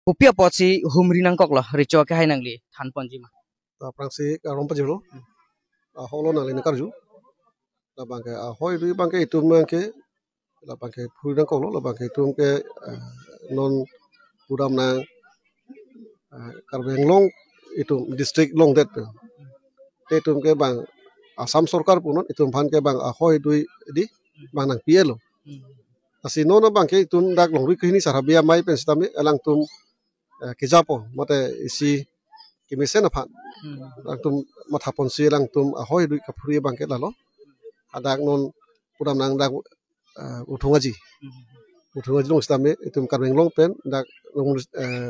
Pupia poci humri nangkok loh rico ke hai nangli than ponji ma. Ta prangsi ka rompa jelo. Holo na lena karju. La bangke hoi dui bangke itum bangke la bangke puri nangkok lo la bangke itum ke non puram na Karbenglong itum district long det. Itum ke bang Asam Sorkar punon itum phan ke bang hoi dui di bang nang pielo. Asino na bangke itum dak long ri kini sarabia mai pensitame alang tum kijapo mate isi kimisen apa lang tum mathapon si lang tum ahoy dui kapuri bangke lalo adak non puram nang dak uthungaji long stame itum Karbenglong pen dak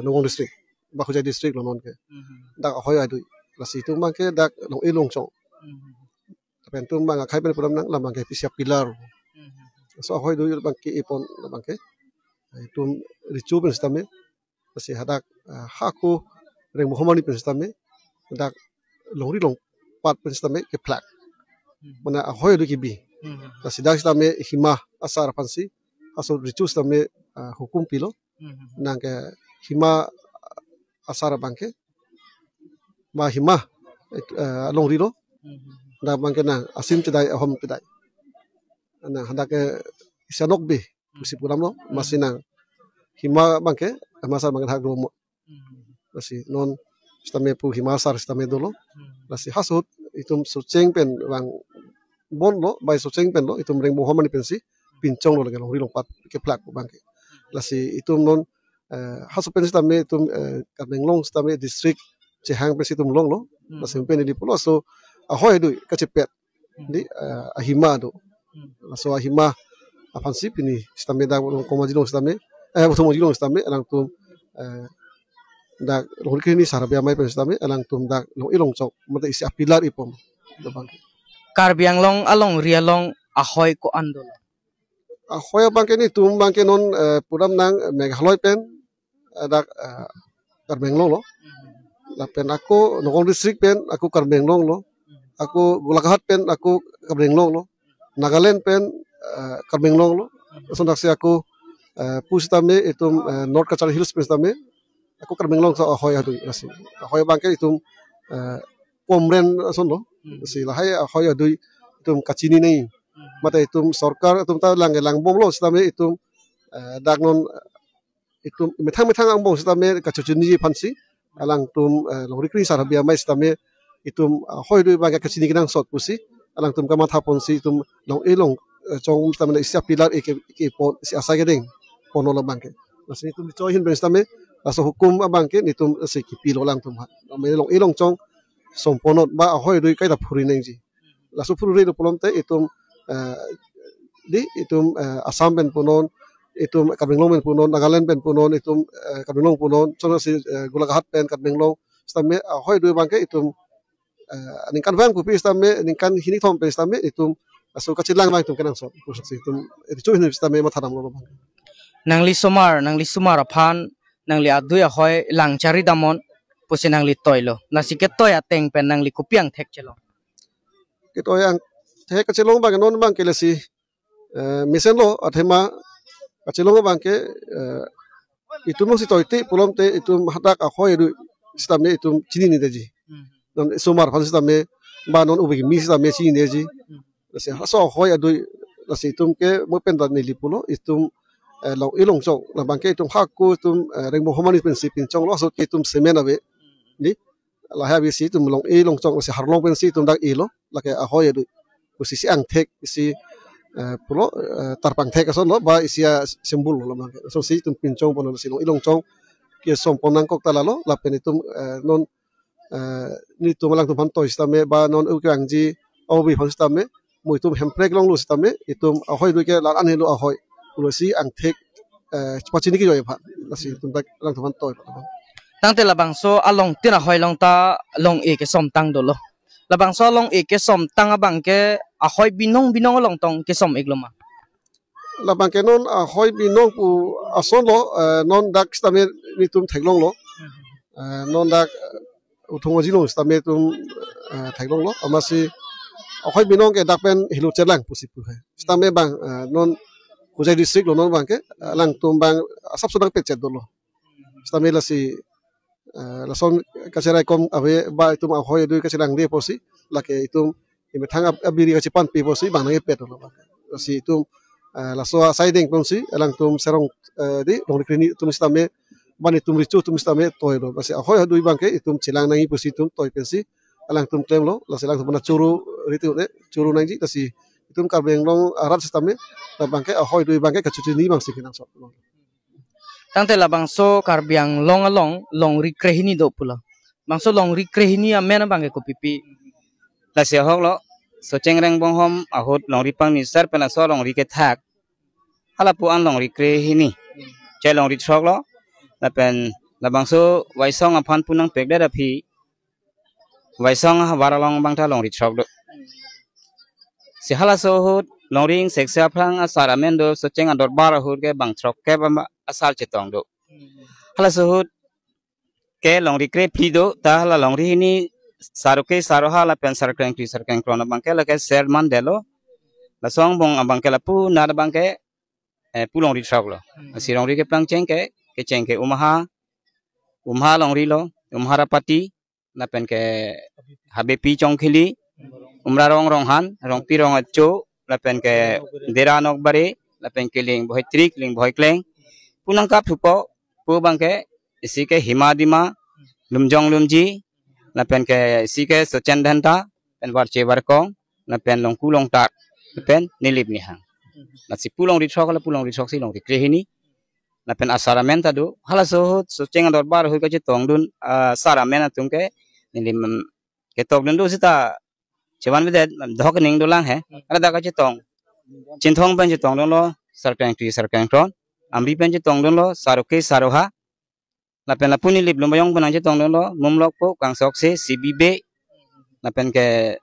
nongong district Bakujai district lo non ke dak ahoy adui lasi tum bangke dak long ilong chong pen tum bang khai pen puram nang la bangke pisia pilar so ahoy dui bangke ipon la bangke itum ricu pen stame lasi hadak haku reng Muhammad pen stame dak longri long pat pen stame ke plak mana ahoy dui kibi lasi dak stame hima asar pansi aso ricu stame hukum pilo nang ke hima asar bangke ma hima longri lo da bangke nang asim tidai ahom tidai na hadak isanok be musi puram lo masih nang hima bangke masa bangke hak lo lasi non stame pu himasar stame dolo lasi hasut itum suceng pen bang bon lo bai suceng pen lo itum reng Muhammad pensi pincong lo lagi long ri long pat ke plak bangke lasi itum non hasut pen stame itum Karbenglong stame district cehang pensi itum long lo lasi pen di pulo so ahoy dui kacepet di ahima do so ahima apansi pini stame da komajilong stame komajilong stame alang tum dak long kini sarabia mai pen stame alang tum dak long ilong chok mate isi apilar ipom do bangke Karbianglong along rialong ahoy ko andol. ahoy bangke ni tum bangke non puram nang Meghaloi pen dak Karbenglong lo la pen aku nongong district pen aku Karbenglong lo aku Golaghat pen aku Karbenglong lo Nagaland pen Karbenglong lo sondak si aku pusitame itum North Kachar Hills pen stame aku Karbenglong so ahoy adui lasi ahoy bangke itum pomren son lo si lahai ahoy adui itum kachini nei mata itum sorkar itum ta lang bom lo stame itum dak non itum methang ang bom stame kachuni pansi alang tum long rikri sarabia mai stame itum ahoy dui bangke kachini kinang sot pusi alang tum kama thapon si itum long elong chong stame isia pilar ke pon si asa gedeng ponola bangke lasi itum chohin ben stame laso hukum bangke nitum si kipilo lang tum me long ilong chong somponot ba ahoy dui kai da phuri nengji laso phuri do polom te itum di itum Asam pen punon itum Karbenglong pen punon Nagaland pen punon itum Karbenglong punon chong si Golaghat pen Karbenglong stame ahoy dui bangke itum ningkan bang pupi stame ningkan hini thom pen stame itum aso kachilang bang itum kenang so itum itu ini stame matharam lo bang Nangli sumar aphan nangli adui ahoy lang cari damon pusi nangli toilo nasi ke toy ateng pen nangli kupiang thek chelo kito yang te kachelong bang non bang kelesi misen lo athema kachelong bang ke itum si toite pulom te itum hadak ahoy du stame itum chini ni deji non sumar phan stame ba non ubegi mi stame chini deji lasi haso ahoy adui lasi itum ke mo pen dan ni lipulo itum long ilong chong la bangke itum hakku itum reng Muhammad prinsipin chong lo so itum semen ave ni la ha bi si itum long ilong chong si harlong pen si itum dak ilo la ke ahoy adu posisi ang thek si pulo tarpang thek so lo ba isia simbol lo bangke so si itum pinchong pon si long ilong chong ke som ponang kok talalo la pen itum non ni tum lang tum pan toy stame ba non ukyang ji obi phan stame mo itum hemprek long lo stame itum ahoy du ke la an helo ahoy si ang thek pachini ki joy pha lasi tum tak lang thaman toy tang te labang so along tina hoy long ta long e ke som tang dolo labang so long e ke som tang abang ke ahoy binong along tong ke som igloma la bangke non ahoy binong pu ason lo non dak stame ni tum thaklong lo non dak uthong ji lo stame tum thaklong lo amasi ahoy binong ke dak pen hilu chelang pusi pu stame bang non Kujai district lo non bangke lang tum bang asap sudang pecet dolo stamil la si la son kacerai kom abe ba itum ahoy dui kacerang de posi la ke itum ime thang abiri kacipan pi posi bang nge pet lo si itum la so siding posi elang tum serong di dong krini tum stame ban itum ricu tum stame toy lo basi ahoy dui bang ke itum cilang nangi posi tum toy pensi elang tum klem lo la selang tum na curu ritu de curu nangi kasi itum karbeng long arat stame la bang ke ahoy dui bang ke kacuci ni bang sikinang so Tangte la bangso karbiang long along long rikrehini do pula. Bangso long rikrehini amena bangke ko pipi. La sia hok lo so cengreng bong hom ahut long ripang ni sar pena so long rike thak hala pu an long rikrehini che long ritrok lo la pen la bangso waisong aphan punang pek da phi waisong waralong bangta long ritrok do si hala so hut long ring seksa phang asara mendo so ceng ador bar hut ke bang trok ke ba asal cetong do hala so hut ke long rikre phi do ta hala long ri ni saruke saroha la pen sarkeng krona bangke la ke serman delo la song bong abangke la pu na bangke pulong ritrok lo si long ri ke plang ceng ke umha long ri lo umha rapati la pen ke habe pi chong khili umra rong han rong pi rong acho la pen ke dera nok bare la pen ke ling boy trik ling boy kleng punang kap thupo pu bangke isi ke himadima lumjong lumji la pen ke isi ke sochen dhanta pen warche warkong la pen long kulong tat pen nilip ni hang la si pulong ritrok si long rikrehini la pen asaramen tadu hala so ceng ador bar hu ka chitong dun asaramen atung ke nilim ke tok dun du sita Cewan bide dhok ning dulang he ada da ka chitong chinthong ban chitong dun lo sarkang tron ambi ban chitong dun lo saruke saroha la pen la puni lip lumbayong ban chitong dun lo mumlok po kangsok se sibibe la pen ke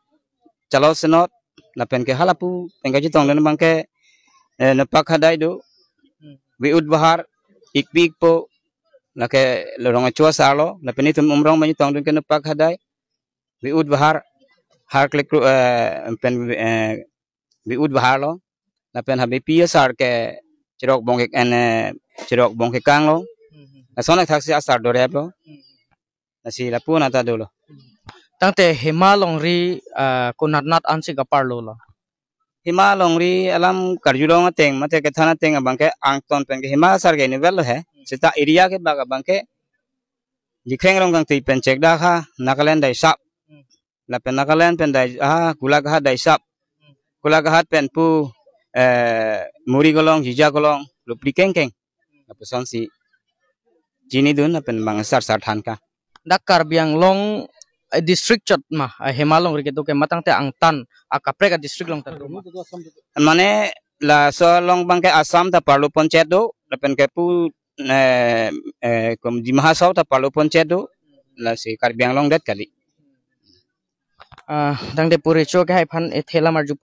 chalo senot la pen ke halapu pen ka chitong dun bang ke napak hadai do wiud bahar ikpik po la ke lorong chua sarlo la pen itum umrong ban chitong dun ke napak hadai wiud bahar har klik pen wiud bahar lo la pen habe pi sar ke chirok bong ke kang lo la sonak thaksi asar do rep lo la si la puna ta do lo Tangte hema long ri kunat ansi kapar lo la. hima long ri alam karjulong ateng mate ke thana teng abangke angton pen ke hima sar ke nivel lo he sita area ke baga bangke jikheng rong kang ti pen cek da kha nagaland dai sap la pen nagaland pen dai kulagahat dai sap kulagahat pen pu muri golong jija golong lupli keng la peson si jini dun la pen bang sar than ka Dak karbiang long district chot ma hema long ri ke to ke matang te angtan akapre ka district long tatu ma. mane la so long bangke asam ta parlu ponchet do la pen ke pu kom di mahasau ta parlu ponchet do la si karbiang long det kali Tangte puri cho ke hai phan e thela mar